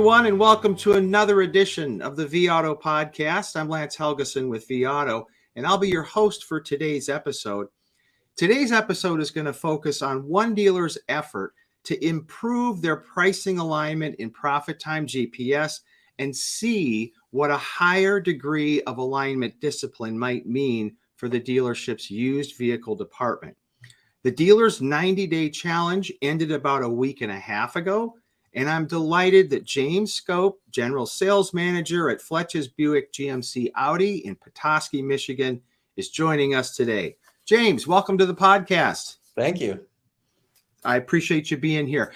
everyone, and welcome to another edition of the vAuto podcast. I'm Lance Helgeson with vAuto, and I'll be your host for today's episode. Today's episode is going to focus on one dealer's effort to improve their pricing alignment in ProfitTime GPS and see what a higher degree of alignment discipline might mean for the dealership's used vehicle department. The dealer's 90-day challenge ended about a week and a half ago, and I'm delighted that James Skop, General Sales Manager at Fletch's Buick GMC Audi in Petoskey, Michigan, is joining us today. James, welcome to the podcast. Thank you. I appreciate you being here.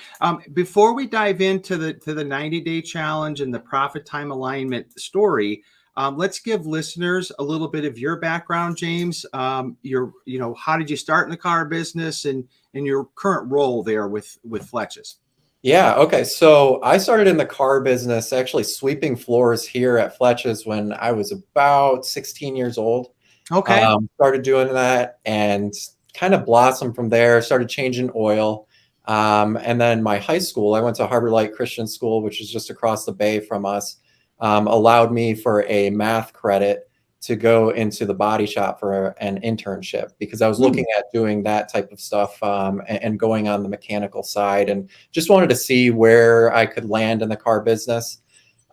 Before we dive into the 90-day challenge and the ProfitTime alignment story, let's give listeners a little bit of your background, James. How did you start in the car business and your current role there with Fletch's? Yeah. Okay. So I started in the car business, actually sweeping floors here at Fletch's when I was about 16 years old. Okay. Started doing that and kind of blossomed from there, started changing oil. And then my high school, I went to Harbor Light Christian School, which is just across the bay from us, allowed me for a math credit to go into the body shop for an internship because I was looking at doing that type of stuff and going on the mechanical side and just wanted to see where I could land in the car business.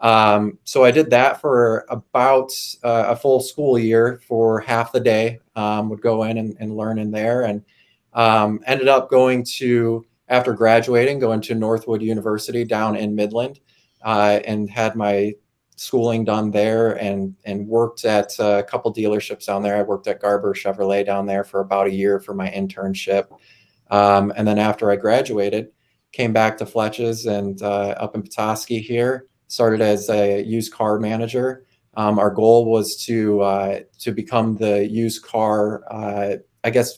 So I did that for about a full school year for half the day, would go in and learn in there and ended up after graduating, going to Northwood University down in Midland and had my schooling done there and worked at a couple dealerships down there. I worked at Garber Chevrolet down there for about a year for my internship. And then after I graduated, came back to Fletch's and up in Petoskey here, started as a used car manager. Our goal was to become the used car,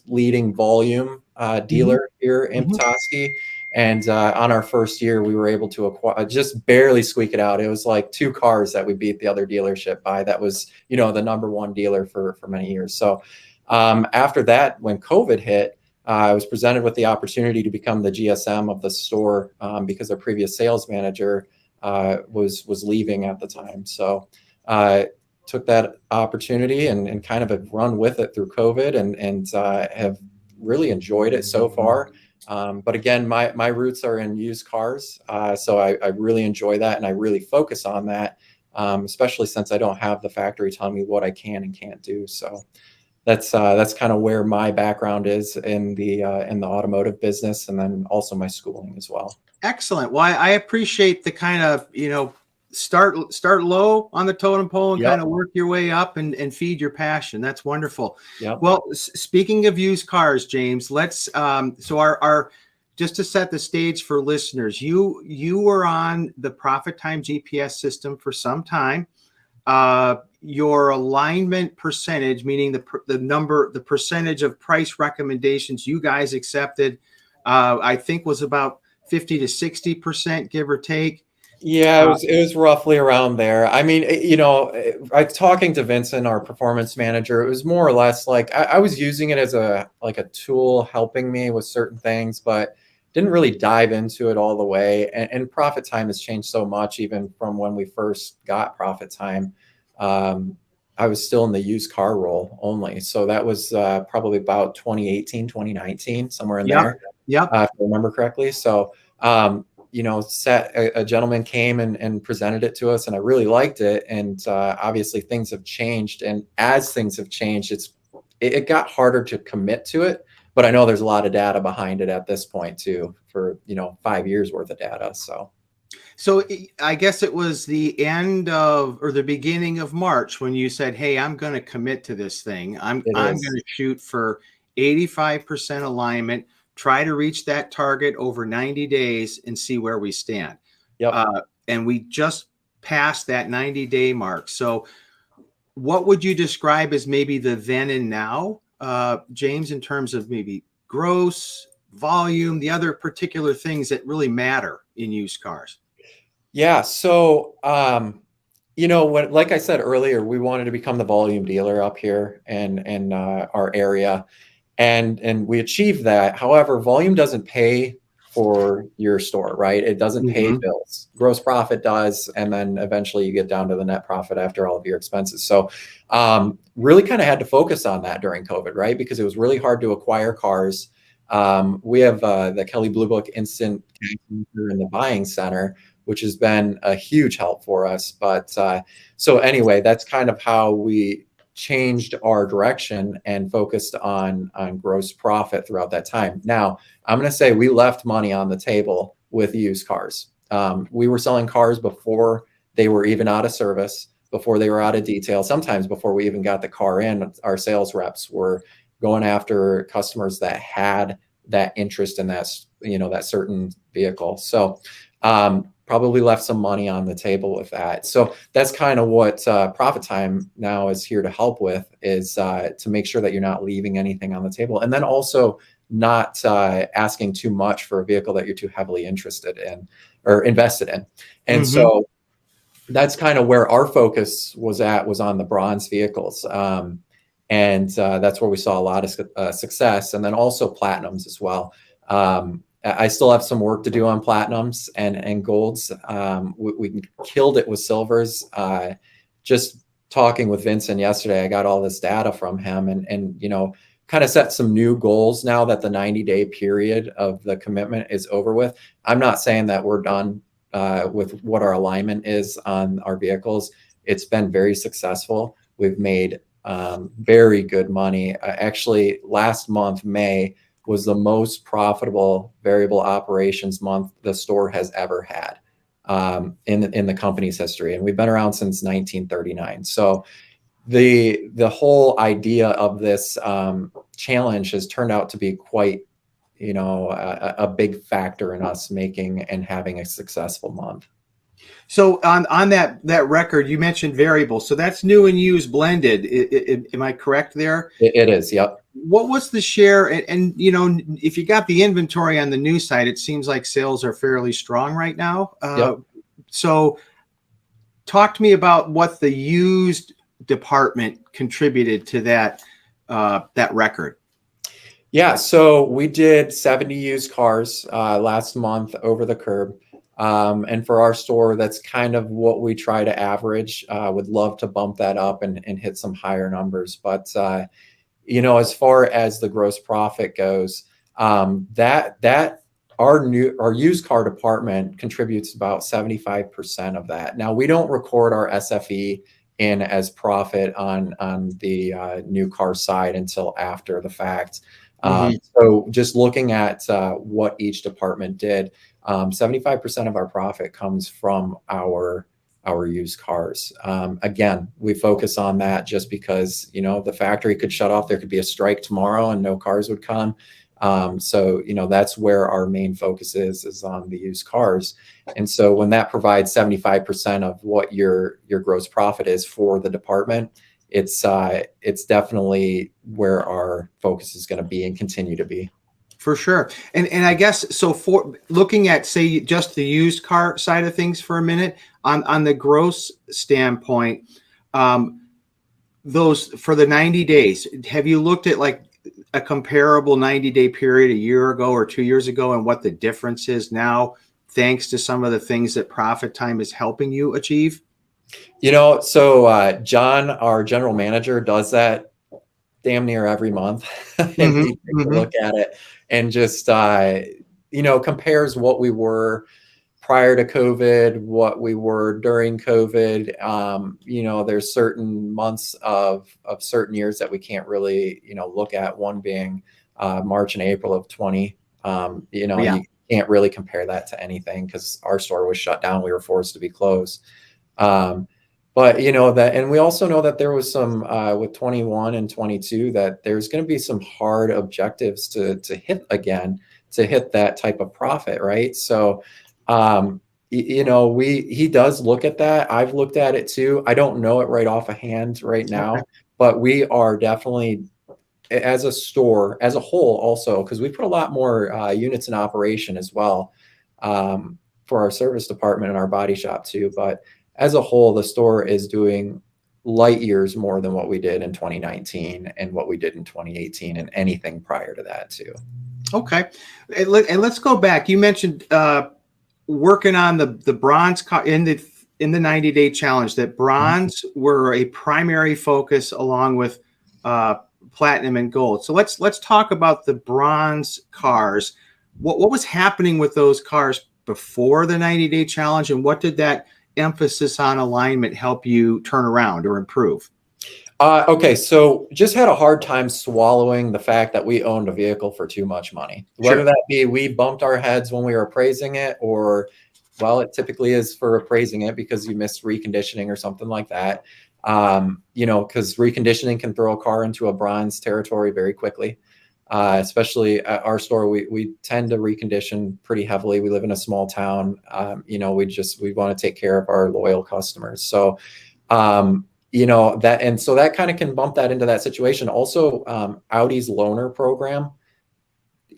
leading volume dealer here in Petoskey. And on our first year, we were able to acquire, just barely squeak it out. It was like 2 cars that we beat the other dealership by. That was, the number one dealer for many years. So after that, when COVID hit, I was presented with the opportunity to become the GSM of the store because our previous sales manager was leaving at the time. So took that opportunity and kind of have run with it through COVID and have really enjoyed it so far. But again, my roots are in used cars. So I really enjoy that and I really focus on that, especially since I don't have the factory telling me what I can and can't do. So that's kind of where my background is in the automotive business and then also my schooling as well. Excellent. Well, I appreciate the kind of, start low on the totem pole and kind of work your way up and feed your passion. That's wonderful. Yep. Well, speaking of used cars, James, let's so our just to set the stage for listeners, you were on the ProfitTime GPS system for some time. Your alignment percentage, meaning the percentage of price recommendations you guys accepted, I think was about 50 to 60%, give or take. Yeah, it was roughly around there. I mean, I talking to Vincent, our performance manager, it was more or less like I was using it as a tool helping me with certain things, but didn't really dive into it all the way. And ProfitTime has changed so much, even from when we first got ProfitTime. I was still in the used car role only. So that was probably about 2018, 2019, somewhere in there. Yep. If I remember correctly. So, a gentleman came and presented it to us and I really liked it. And obviously things have changed. And as things have changed, it got harder to commit to it. But I know there's a lot of data behind it at this point too, for 5 years worth of data. So I guess it was the end of or the beginning of March when you said, "Hey, I'm going to commit to this thing. I'm going to shoot for 85% alignment, try to reach that target over 90 days and see where we stand." Yep. And we just passed that 90-day mark. So what would you describe as maybe the then and now, James, in terms of maybe gross, volume, the other particular things that really matter in used cars? Yeah. So, like I said earlier, we wanted to become the volume dealer up here in our area, and we achieved that. However, volume doesn't pay for your store, right? It doesn't pay Mm-hmm. bills. Gross profit does, and then eventually you get down to the net profit after all of your expenses. So really kind of had to focus on that during COVID, right? Because it was really hard to acquire cars. We have the Kelley Blue Book Instant Cash Offer in the buying center, which has been a huge help for us. But so anyway, that's kind of how we changed our direction and focused on gross profit throughout that time. Now, I'm going to say we left money on the table with used cars. We were selling cars before they were even out of service, before they were out of detail. Sometimes before we even got the car in, our sales reps were going after customers that had that interest in that, that certain vehicle. So probably left some money on the table with that. So that's kind of what ProfitTime now is here to help with, is to make sure that you're not leaving anything on the table. And then also not asking too much for a vehicle that you're too heavily interested in or invested in. And so that's kind of where our focus was on the bronze vehicles. And that's where we saw a lot of success, and then also platinums as well. I still have some work to do on platinums and golds. We killed it with silvers. Just talking with Vincent yesterday, I got all this data from him, and kind of set some new goals now that the 90-day period of the commitment is over with. I'm not saying that we're done with what our alignment is on our vehicles. It's been very successful. We've made very good money. Actually, last month, May, was the most profitable variable operations month the store has ever had in the company's history. And we've been around since 1939. So the whole idea of this challenge has turned out to be quite, a big factor in us making and having a successful month. So on that record, you mentioned variable. So that's new and used blended. Am I correct there? It is. Yep. What was the share? And if you got the inventory on the new side, it seems like sales are fairly strong right now. Yep. So talk to me about what the used department contributed to that record. Yeah, so we did 70 used cars last month over the curb. And for our store, that's kind of what we try to average. Would love to bump that up and hit some higher numbers. But, as far as the gross profit goes, that our used car department contributes about 75% of that. Now, we don't record our SFE in as profit on the new car side until after the fact. So just looking at what each department did, 75% of our profit comes from our used cars. Again, we focus on that just because, the factory could shut off. There could be a strike tomorrow and no cars would come. So, that's where our main focus is on the used cars. And so when that provides 75% of what your gross profit is for the department, it's definitely where our focus is going to be and continue to be. For sure. And I guess, so for looking at, say, just the used car side of things for a minute, on the gross standpoint, those for the 90 days, have you looked at like a comparable 90-day period a year ago or 2 years ago and what the difference is now, thanks to some of the things that ProfitTime is helping you achieve? So John, our general manager, does that damn near every month. And he takes a look at it and just, compares what we were prior to COVID, what we were during COVID. There's certain months of certain years that we can't really, look at, one being March and April of 20. You can't really compare that to anything because our store was shut down. We were forced to be closed. But that, and we also know that there was some with 21 and 22 that there's going to be some hard objectives to hit again, to hit that type of profit, right? So, he does look at that. I've looked at it too. I don't know it right off a hand right now, but we are definitely, as a store, as a whole, also because we put a lot more units in operation as well for our service department and our body shop too, but as a whole, the store is doing light years more than what we did in 2019 and what we did in 2018 and anything prior to that too. Okay. And let's go back. You mentioned working on the bronze car in the 90-day challenge, that bronze were a primary focus along with uh, platinum and gold. So let's talk about the bronze cars. What was happening with those cars before the 90-day challenge, and what did that emphasis on alignment help you turn around or improve? Okay, so just had a hard time swallowing the fact that we owned a vehicle for too much money. Whether Sure. that be we bumped our heads when we were appraising it, or, well, it typically is for appraising it because you missed reconditioning or something like that. Because reconditioning can throw a car into a bronze territory very quickly. Especially at our store, we tend to recondition pretty heavily. We live in a small town. We want to take care of our loyal customers. So, so that kind of can bump that into that situation. Also, Audi's loaner program,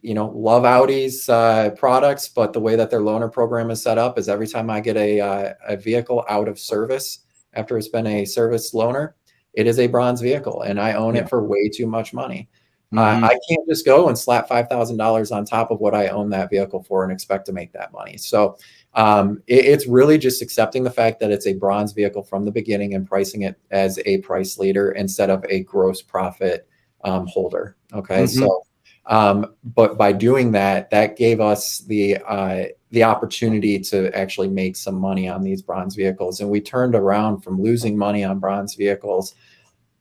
love Audi's products, but the way that their loaner program is set up is every time I get a vehicle out of service after it's been a service loaner, it is a bronze vehicle, and I own it for way too much money. I can't just go and slap $5,000 on top of what I own that vehicle for and expect to make that money. So it's really just accepting the fact that it's a bronze vehicle from the beginning and pricing it as a price leader instead of a gross profit holder. Okay. So, but by doing that, that gave us the opportunity to actually make some money on these bronze vehicles. And we turned around from losing money on bronze vehicles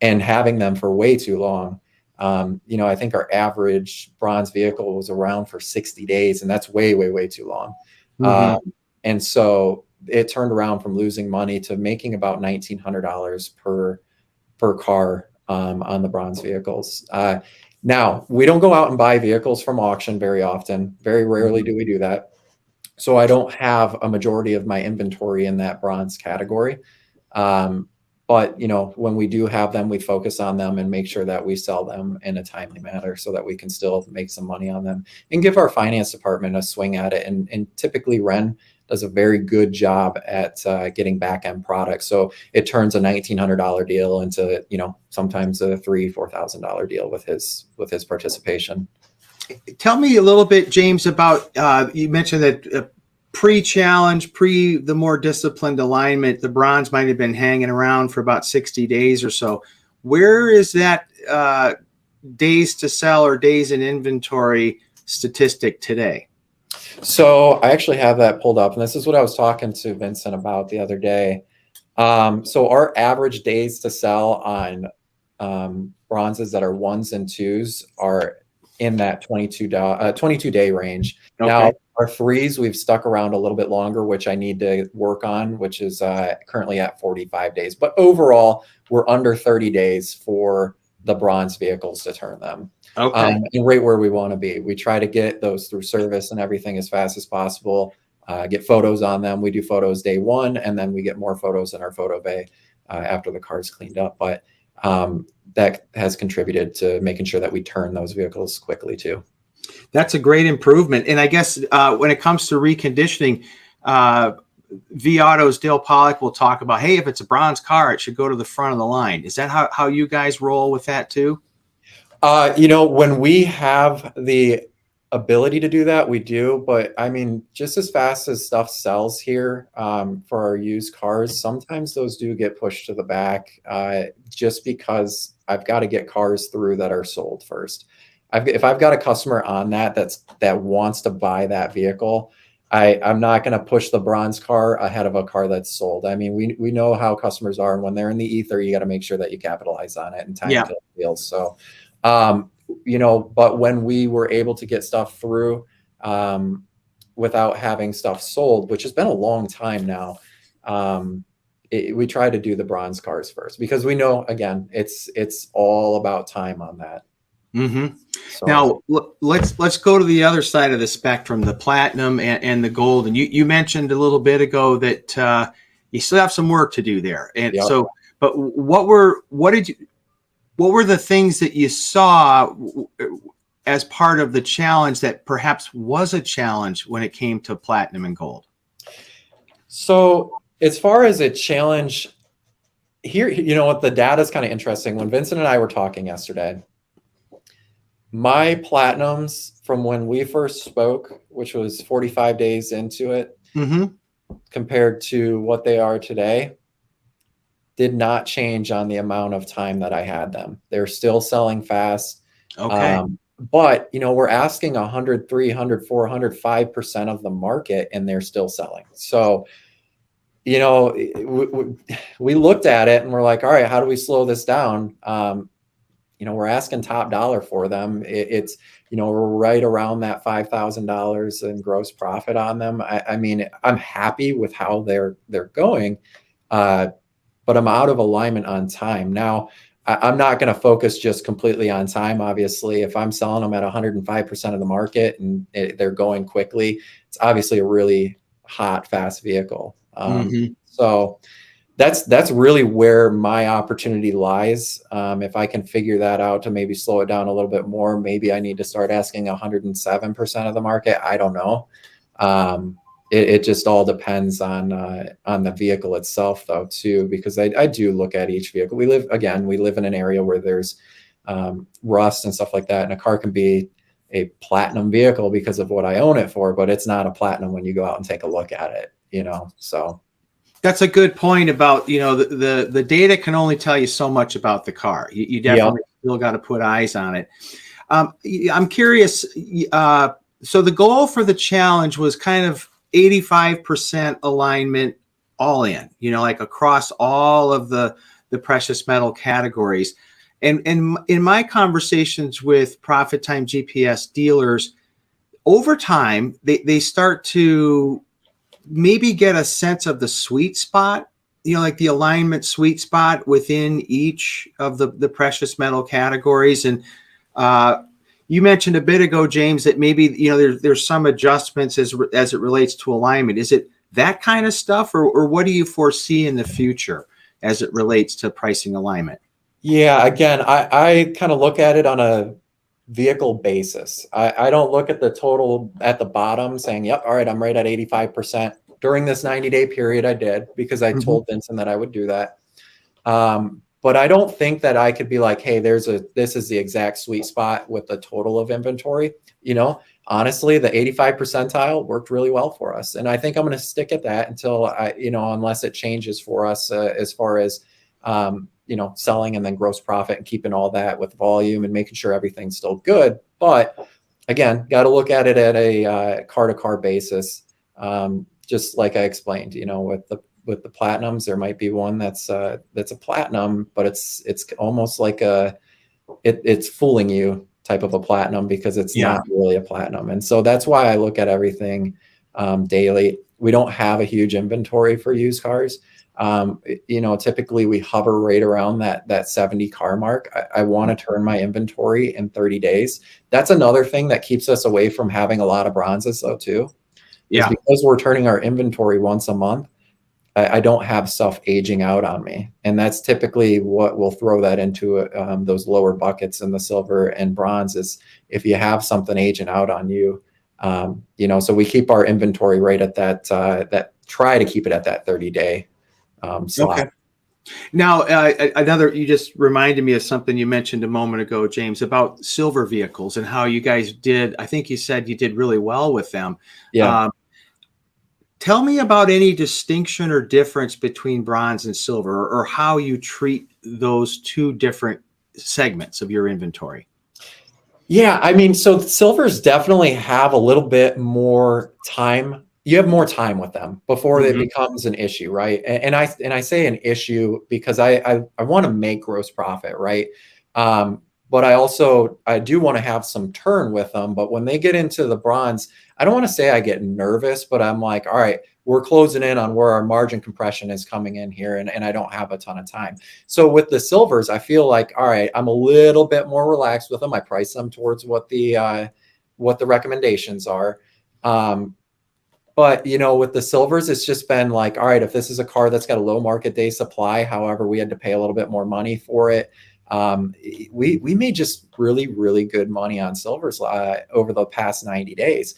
and having them for way too long. I think our average bronze vehicle was around for 60 days, and that's way, way, way too long. And so it turned around from losing money to making about $1,900 per car on the bronze vehicles. Now, we don't go out and buy vehicles from auction very often. Very rarely do we do that. So I don't have a majority of my inventory in that bronze category. But when we do have them, we focus on them and make sure that we sell them in a timely manner so that we can still make some money on them and give our finance department a swing at it. And typically Ren does a very good job at getting back end products. So it turns a $1,900 deal into, sometimes a $3,000-$4,000 deal with his participation. Tell me a little bit, James, about you mentioned that pre-challenge, the more disciplined alignment, the bronze might have been hanging around for about 60 days or so. Where is that days to sell or days in inventory statistic today? So I actually have that pulled up, and this is what I was talking to Vincent about the other day. So our average days to sell on bronzes that are ones and twos are in that 22 day range. Okay. Now, our threes, we've stuck around a little bit longer, which I need to work on, which is currently at 45 days. But overall, we're under 30 days for the bronze vehicles to turn them. Okay. And right where we want to be. We try to get those through service and everything as fast as possible, get photos on them. We do photos day one, and then we get more photos in our photo bay after the car's cleaned up. But that has contributed to making sure that we turn those vehicles quickly too. That's a great improvement. And I guess when it comes to reconditioning, vAuto's Dale Pollock will talk about, hey, if it's a bronze car, it should go to the front of the line. Is that how you guys roll with that too? When we have the ability to do that, we do. But I mean, just as fast as stuff sells here for our used cars, sometimes those do get pushed to the back just because I've got to get cars through that are sold first. If I've got a customer on that wants to buy that vehicle, I'm not going to push the bronze car ahead of a car that's sold. I mean, we know how customers are, and when they're in the ether, you got to make sure that you capitalize on it and time kills deals. So, but when we were able to get stuff through without having stuff sold, which has been a long time now, we try to do the bronze cars first because we know, again, it's all about time on that. So, now let's go to the other side of the spectrum, the platinum and the gold. And you mentioned a little bit ago that you still have some work to do there. And so, but what were the things that you saw as part of the challenge that perhaps was a challenge when it came to platinum and gold? So as far as a challenge here, what the data is kind of interesting. When Vincent and I were talking yesterday, My platinums from when we first spoke, which was 45 days into it, compared to what they are today, did not change on the amount of time that I had them. They're still selling fast. Okay. But, you know, we're asking 100, 300, 400, 5% of the market, and they're still selling. So, you know, we looked at it and we're like, all right, how do we slow this down? You know, we're asking top dollar for them. It's, you know, we're right around that $5,000 in gross profit on them. I mean, I'm happy with how they're going, but I'm out of alignment on time. Now, I'm not going to focus just completely on time. Obviously, if I'm selling them at 105% of the market and they're going quickly, it's obviously a really hot, fast vehicle. So that's really where my opportunity lies. If I can figure that out to maybe slow it down a little bit more, maybe I need to start asking 107% of the market. I don't know. It just all depends on the vehicle itself, though, too, because I do look at each vehicle. We live in an area where there's rust and stuff like that, and a car can be a platinum vehicle because of what I own it for, but it's not a platinum when you go out and take a look at it, you know. So that's a good point about, you know, the data can only tell you so much about the car. You definitely still got to put eyes on it. I'm curious. So the goal for the challenge was kind of 85% alignment all in, you know, like across all of the precious metal categories. And in my conversations with ProfitTime GPS dealers, over time, they start to maybe get a sense of the sweet spot, you know, like the alignment sweet spot within each of the precious metal categories. And you mentioned a bit ago, James, that maybe, you know, there's some adjustments as it relates to alignment. Is it that kind of stuff, or what do you foresee in the future as it relates to pricing alignment? Yeah, again, I kind of look at it on a vehicle basis. I don't look at the total at the bottom saying, yep, all right, I'm right at 85%. During this 90-day period, I did, because I told Vincent that I would do that. But I don't think that I could be like, hey, this is the exact sweet spot with the total of inventory. You know, honestly, the 85 percentile worked really well for us. And I think I'm going to stick at that until unless it changes for us as far as, you know, selling and then gross profit and keeping all that with volume and making sure everything's still good. But again, got to look at it at a car to car basis. Just like I explained, you know, with the platinums, there might be one that's a platinum, but it's almost like it's fooling you type of a platinum because it's not really a platinum. And so that's why I look at everything daily. We don't have a huge inventory for used cars. You know, typically we hover right around that 70 car mark. I want to turn my inventory in 30 days. That's another thing that keeps us away from having a lot of bronzes, though, too. Is because we're turning our inventory once a month. I don't have stuff aging out on me. And that's typically what will throw that into those lower buckets in the silver and bronze, is if you have something aging out on you. You know, so we keep our inventory right at that try to keep it at that 30-day slot. Okay. Now, you just reminded me of something you mentioned a moment ago, James, about silver vehicles and how you guys did. I think you said you did really well with them. Yeah. Tell me about any distinction or difference between bronze and silver, or how you treat those two different segments of your inventory. Yeah, I mean, so silvers definitely have a little bit more time. You have more time with them before it becomes an issue, right? And I say an issue because I want to make gross profit, right? But I do want to have some turn with them. But when they get into the bronze, I don't want to say I get nervous, but I'm like, all right, we're closing in on where our margin compression is coming in here, and I don't have a ton of time. So with the silvers, I feel like, all right, I'm a little bit more relaxed with them. I price them towards what the recommendations are. But, you know, with the silvers, it's just been like, all right, if this is a car that's got a low market day supply, however, we had to pay a little bit more money for it. We made just really, really good money on silvers over the past 90 days.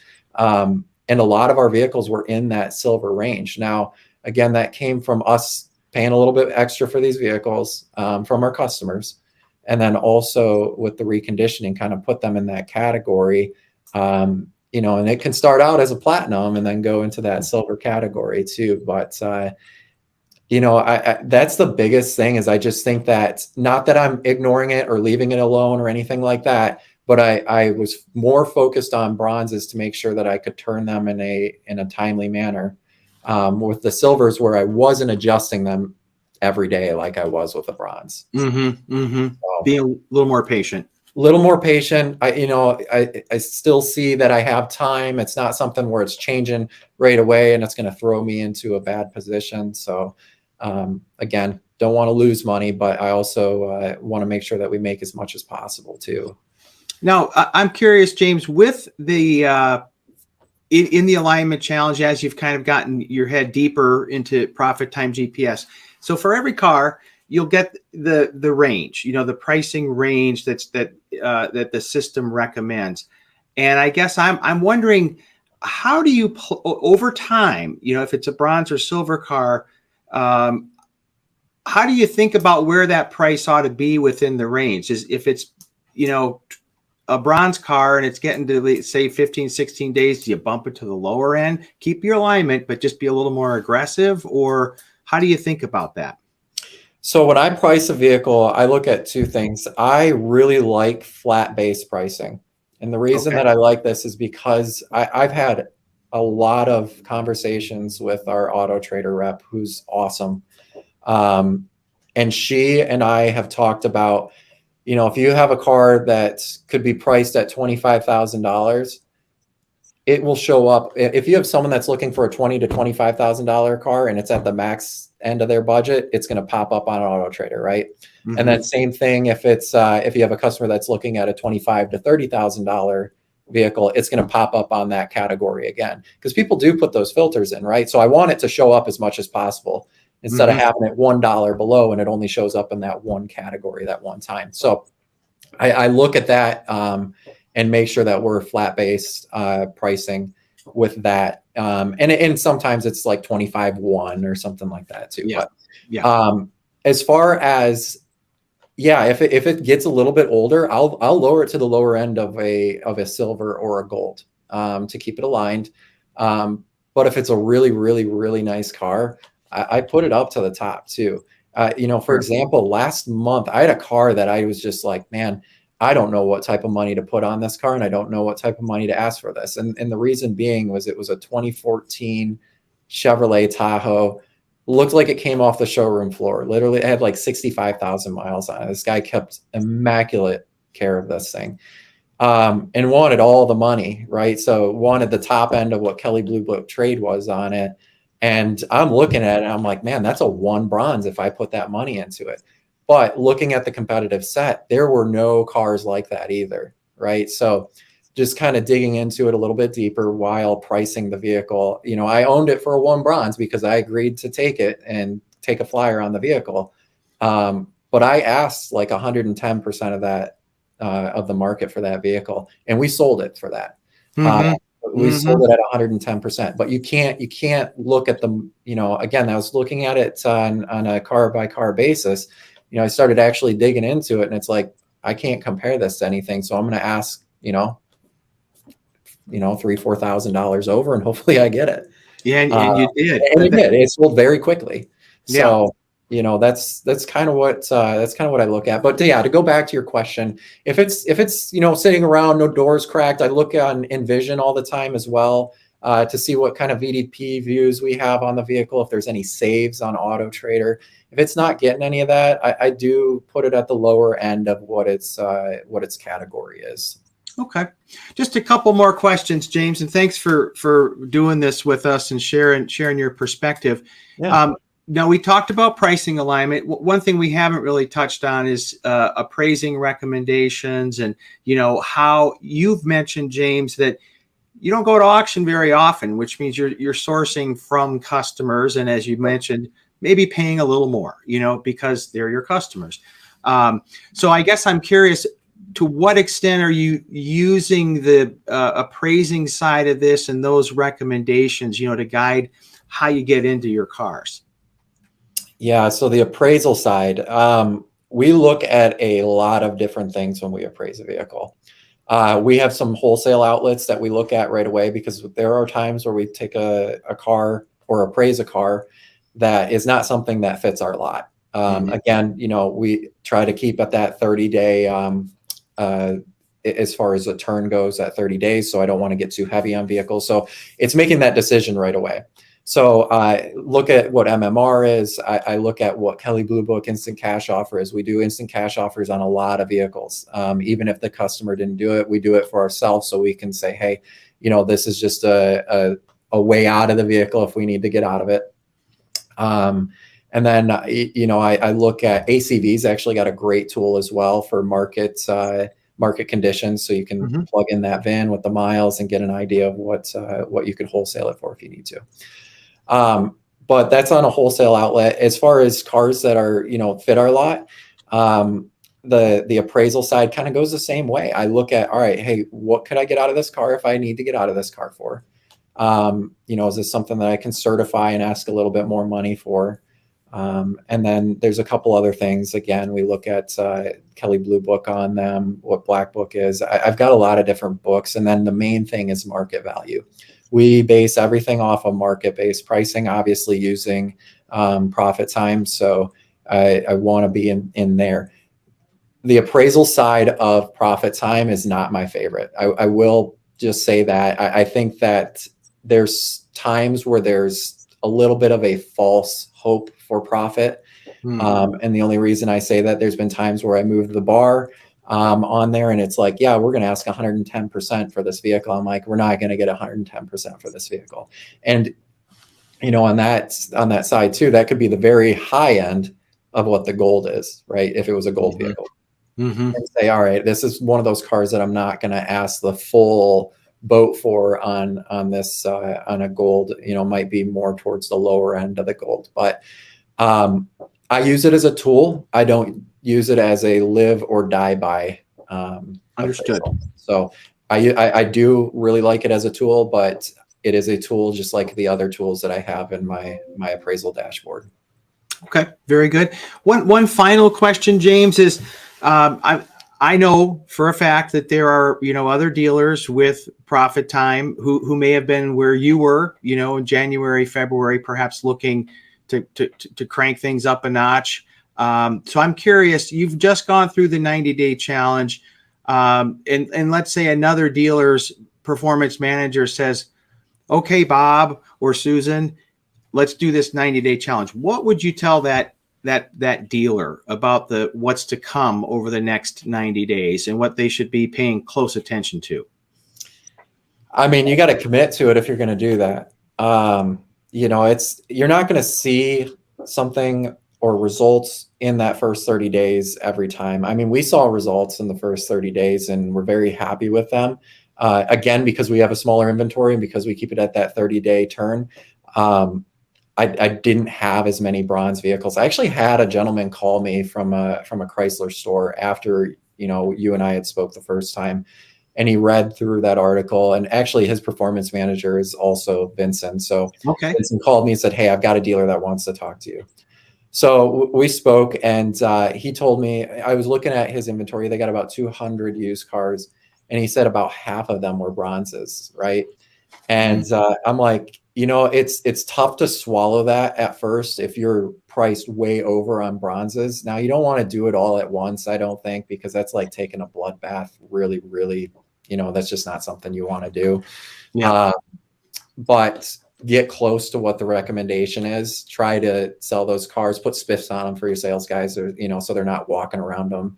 And a lot of our vehicles were in that silver range. Now, again, that came from us paying a little bit extra for these vehicles from our customers. and then also with the reconditioning, kind of put them in that category. You know, and it can start out as a platinum and then go into that silver category too. But you know, that's the biggest thing, is I just think that, not that I'm ignoring it or leaving it alone or anything like that, but I was more focused on bronzes to make sure that I could turn them in a timely manner. With the silvers, where I wasn't adjusting them every day like I was with the bronze. So, Being a little more patient. little more patient. I still see that I have time. It's not something where it's changing right away and it's going to throw me into a bad position. So again, don't want to lose money, but I also want to make sure that we make as much as possible too. Now, I'm curious, James, with the in the alignment challenge, as you've kind of gotten your head deeper into ProfitTime GPS. So for every car, you'll get the range, you know, the pricing range that the system recommends. And I guess I'm wondering, how do you over time, you know, if it's a bronze or silver car, how do you think about where that price ought to be within the range? Is if it's, you know, a bronze car and it's getting to, say, 15, 16 days, do you bump it to the lower end, keep your alignment, but just be a little more aggressive? Or how do you think about that? So when I price a vehicle, I look at two things. I really like flat base pricing. And the reason that I like this is because I've had a lot of conversations with our auto trader rep, who's awesome. And she and I have talked about, you know, if you have a car that could be priced at $25,000, it will show up. If you have someone that's looking for a $20,000 to $25,000 car and it's at the max end of their budget, it's going to pop up on Auto Trader, right? Mm-hmm. And that same thing, if it's if you have a customer that's looking at a $25,000 to $30,000 vehicle, it's going to pop up on that category again, because people do put those filters in, right? So I want it to show up as much as possible instead of having it $1 below and it only shows up in that one category that one time. So I look at that and make sure that we're flat-based pricing with that. And sometimes it's like 25-1 or something like that too. Yeah. But yeah. As far as, yeah, if it gets a little bit older, I'll lower it to the lower end of a silver or a gold to keep it aligned. But if it's a really, really, really nice car, I put it up to the top too. You know, for example, last month I had a car that I was just like, man, I don't know what type of money to put on this car, and I don't know what type of money to ask for this. And the reason being was it was a 2014 Chevrolet Tahoe. Looked like it came off the showroom floor. Literally, it had like 65,000 miles on it. This guy kept immaculate care of this thing, and wanted all the money, right? So wanted the top end of what Kelley Blue Book trade was on it. And I'm looking at it and I'm like, man, that's a 1 bronze if I put that money into it. But looking at the competitive set, there were no cars like that either, right? So just kind of digging into it a little bit deeper while pricing the vehicle. You know, I owned it for a 1 bronze because I agreed to take it and take a flyer on the vehicle. But I asked like 110% of that, of the market for that vehicle, and we sold it for that. We sold it at 110%, but you can't look at the, you know, again, I was looking at it on a car by car basis. You know, I started actually digging into it and it's like, I can't compare this to anything. So I'm going to ask, you know, $3,000, $4,000 over, and hopefully I get it. Yeah. And you did. And it did. It sold very quickly. So, yeah. You know, that's kind of what I look at. But yeah, to go back to your question, if it's you know, sitting around, no doors cracked, I look on Envision all the time as well to see what kind of VDP views we have on the vehicle, if there's any saves on Auto Trader. If it's not getting any of that, I do put it at the lower end of what its category is. Okay. Just a couple more questions, James, and thanks for doing this with us and sharing your perspective. Yeah. Now, we talked about pricing alignment. One thing we haven't really touched on is appraising recommendations, and, you know, how you've mentioned, James, that you don't go to auction very often, which means you're sourcing from customers. And as you mentioned, maybe paying a little more, you know, because they're your customers. So I guess I'm curious, to what extent are you using the appraising side of this and those recommendations, you know, to guide how you get into your cars? Yeah, so the appraisal side, we look at a lot of different things when we appraise a vehicle. We have some wholesale outlets that we look at right away, because there are times where we take a car or appraise a car that is not something that fits our lot. Again, we try to keep at that 30-day, as far as a turn goes, at 30 days. So I don't want to get too heavy on vehicles. So it's making that decision right away. So I look at what MMR is. I look at what Kelley Blue Book instant cash offer is. We do instant cash offers on a lot of vehicles. Even if the customer didn't do it, we do it for ourselves, so we can say, hey, this is just a way out of the vehicle if we need to get out of it. And then, I look at ACV's actually got a great tool as well for market conditions. So you can plug in that VIN with the miles and get an idea of what you could wholesale it for if you need to. But that's on a wholesale outlet. As far as cars that are, fit our lot, the appraisal side kind of goes the same way. I look at, all right, hey, what could I get out of this car if I need to get out of this car for? Is this something that I can certify and ask a little bit more money for? And then there's a couple other things. Again, we look at Kelley Blue Book on them, what Black Book is. I've got a lot of different books. And then the main thing is market value. We base everything off of market-based pricing, obviously using ProfitTime. So I want to be in there. The appraisal side of ProfitTime is not my favorite. I will just say that. I think that there's times where there's a little bit of a false hope for profit. And the only reason I say that, there's been times where I moved the bar on there, and it's like, yeah, we're going to ask 110% for this vehicle. I'm like, we're not going to get 110% for this vehicle. And, on that side too, that could be the very high end of what the gold is, right? If it was a gold vehicle. And say, all right, this is one of those cars that I'm not going to ask the full boat for on this, on a gold, might be more towards the lower end of the gold. But I use it as a tool. I don't use it as a live or die by. Understood. Appraisal. So I do really like it as a tool, but it is a tool just like the other tools that I have in my appraisal dashboard. Okay, very good. One final question, James, is I know for a fact that there are other dealers with ProfitTime who may have been where you were, in January, February, perhaps looking to crank things up a notch. So I'm curious, you've just gone through the 90-day challenge, and let's say another dealer's performance manager says, okay, Bob or Susan, let's do this 90-day challenge. What would you tell that dealer about what's to come over the next 90 days and what they should be paying close attention to? I mean, you got to commit to it if you're going to do that. You're not going to see something or results in that first 30 days every time. I mean, we saw results in the first 30 days and we're very happy with them. Again, because we have a smaller inventory and because we keep it at that 30-day turn. I didn't have as many bronze vehicles. I actually had a gentleman call me from a Chrysler store after, you and I had spoke the first time, and he read through that article, and actually his performance manager is also Vincent. So okay. Vincent called me and said, hey, I've got a dealer that wants to talk to you. So we spoke, and he told me, I was looking at his inventory. They got about 200 used cars, and he said about half of them were bronzes, right? And I'm like, it's tough to swallow that at first if you're priced way over on bronzes. Now, you don't want to do it all at once, I don't think, because that's like taking a bloodbath. Really, really, that's just not something you want to do. Yeah. But get close to what the recommendation is. Try to sell those cars, put spiffs on them for your sales guys, or, so they're not walking around them.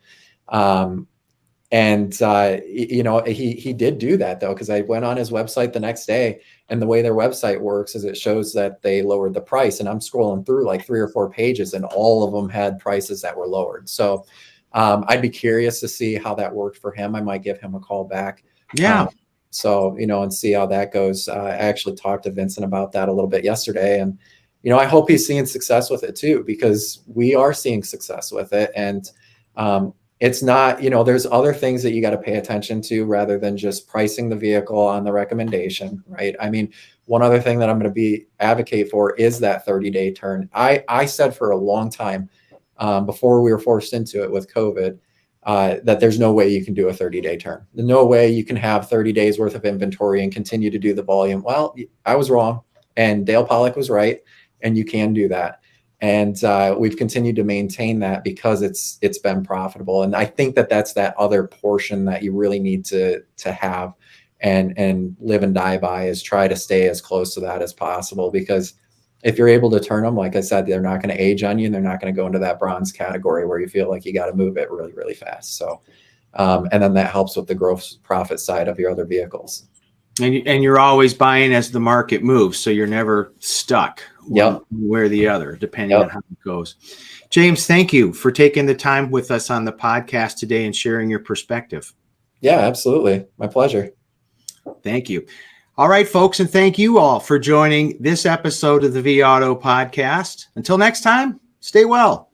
And he did do that, though, because I went on his website the next day, and the way their website works is it shows that they lowered the price, and I'm scrolling through like 3 or 4 pages, and all of them had prices that were lowered. So I'd be curious to see how that worked for him. I might give him a call back. Yeah. And see how that goes. I actually talked to Vincent about that a little bit yesterday, and I hope he's seeing success with it too, because we are seeing success with it. And it's not, there's other things that you got to pay attention to rather than just pricing the vehicle on the recommendation, right? I mean, one other thing that I'm going to advocate for is that 30-day turn. I said for a long time, before we were forced into it with COVID, that there's no way you can do a 30-day turn. There's no way you can have 30 days worth of inventory and continue to do the volume. Well, I was wrong, and Dale Pollack was right, and you can do that. And we've continued to maintain that because it's been profitable. And I think that that's that other portion that you really need to have and live and die by, is try to stay as close to that as possible. Because if you're able to turn them, like I said, they're not going to age on you, and they're not going to go into that bronze category where you feel like you got to move it really, really fast. So, and then that helps with the gross profit side of your other vehicles. And you're always buying as the market moves, so you're never stuck one way or the other, depending on how it goes. James, thank you for taking the time with us on the podcast today and sharing your perspective. Yeah, absolutely. My pleasure. Thank you. All right, folks, and thank you all for joining this episode of the vAuto podcast. Until next time, stay well.